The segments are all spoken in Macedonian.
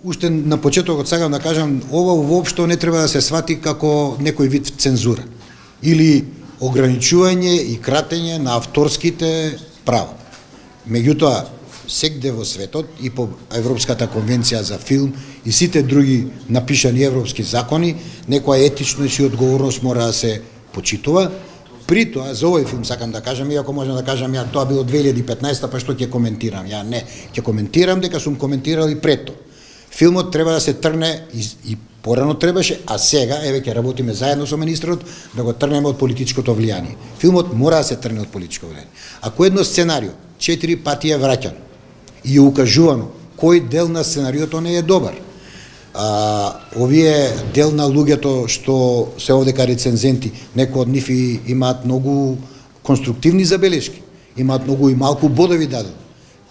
уште на почетокот сакам да кажам, ова воопшто не треба да се свати како некој вид цензура или ограничување и кратење на авторските права. Меѓутоа, сегде во светот и по Европската конвенција за филм и сите други напишани европски закони, некоја етичност и одговорност мора да се почитува. При тоа, за овој филм сакам да кажам, иако можам да кажам, ја тоа било 2015, па што ќе коментирам? Ја не, ќе коментирам дека сум коментирал и пред тоа. Филмот треба да се трне и порано требаше, а сега, еве ќе работиме заедно со министрот, да го трнеме од политичкото влијание. Филмот мора да се трне од политичко влијание. Ако едно сценарио 4 пати е враќано и е укажувано кој дел на сценариото не е добар, овие дел на луѓето што се овдека рецензенти, некои од нив имаат многу конструктивни забелешки, имаат многу и малку бодови дадени.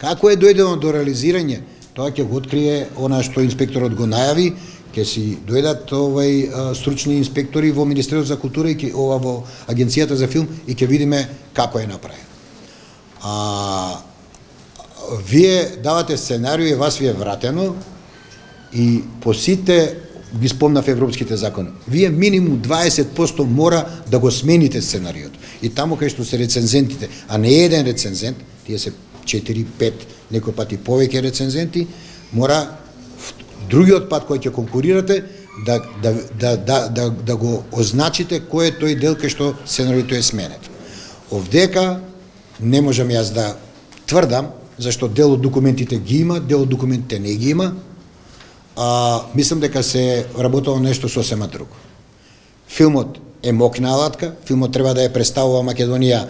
Како е дојдено до реализирање, тоа ќе го открие она што инспекторот го најави, ќе си дојдат стручни инспектори во Министерството за култура и во Агенцијата за филм и ќе видиме како е направено. Вие давате сценарио и вас ви е вратено и по сите ги спомнав европските закони. Вие минимум 20% мора да го смените сценариото. И таму кај што се рецензентите, а не еден рецензент, тие се 4-5, некој пати повеќе рецензенти, мора другиот пат кој ќе конкурирате да го означите кој е тој дел кај што сценариото е сменето. Овдека не можам јас да тврдам, зашто дел од документите ги има, дел од документите не ги има. Мислам дека се работело нешто сосема друго. Филмот е мокна алатка, филмот треба да ја представува Македонија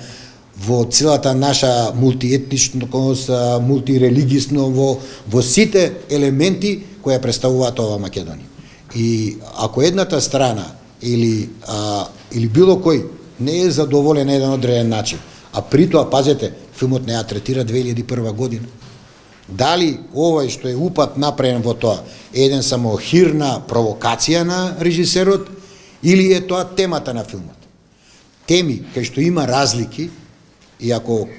во целата наша мултиетничност, мултирелигисно, во сите елементи кои ја представуваат ова Македонија. И ако едната страна или било кој не е задоволен на еден одреден начин, а при тоа, пазете, филмот не ја третира 2001 година. Дали овој што е упат направен во тоа е еден само хирна провокација на режисерот или е тоа темата на филмот? Теми кај што има разлики, и ако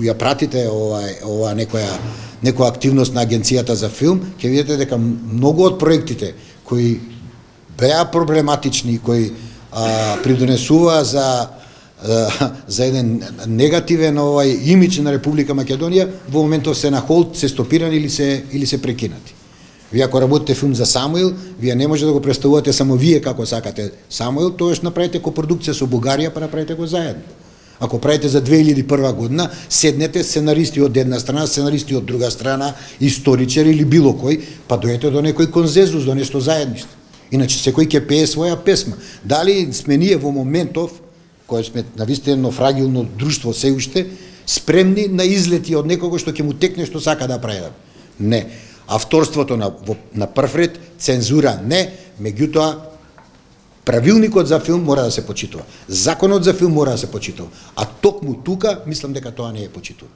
ја пратите ова некоја активност на Агенцијата за филм, ќе видите дека многу од проектите кои беа проблематични, кои придонесува за еден негативен имидж на Република Македонија, во моментов се на холд, се стопирани или се прекинати. Вие ако работите филм за Самуил, вие не може да го представувате само вие како сакате Самуил, тоаш направите копродукција со Бугарија, па направите го заедно. Ако правите за 2001 година, седнете сценаристи од една страна, сценаристи од друга страна, историчари или било кој, па дојдете до некој конзензус, до нешто заедништо. Иначе секој ќе пее своја песма. Дали сме ние во моментов, кој сме навистина фрагилно друштво се уште, спремни на излети од некого што ќе му текне што сака да прави? Не. Авторството на прв ред, цензура не, меѓутоа правилникот за филм мора да се почитува. Законот за филм мора да се почитува. А токму тука, мислам дека тоа не е почитува.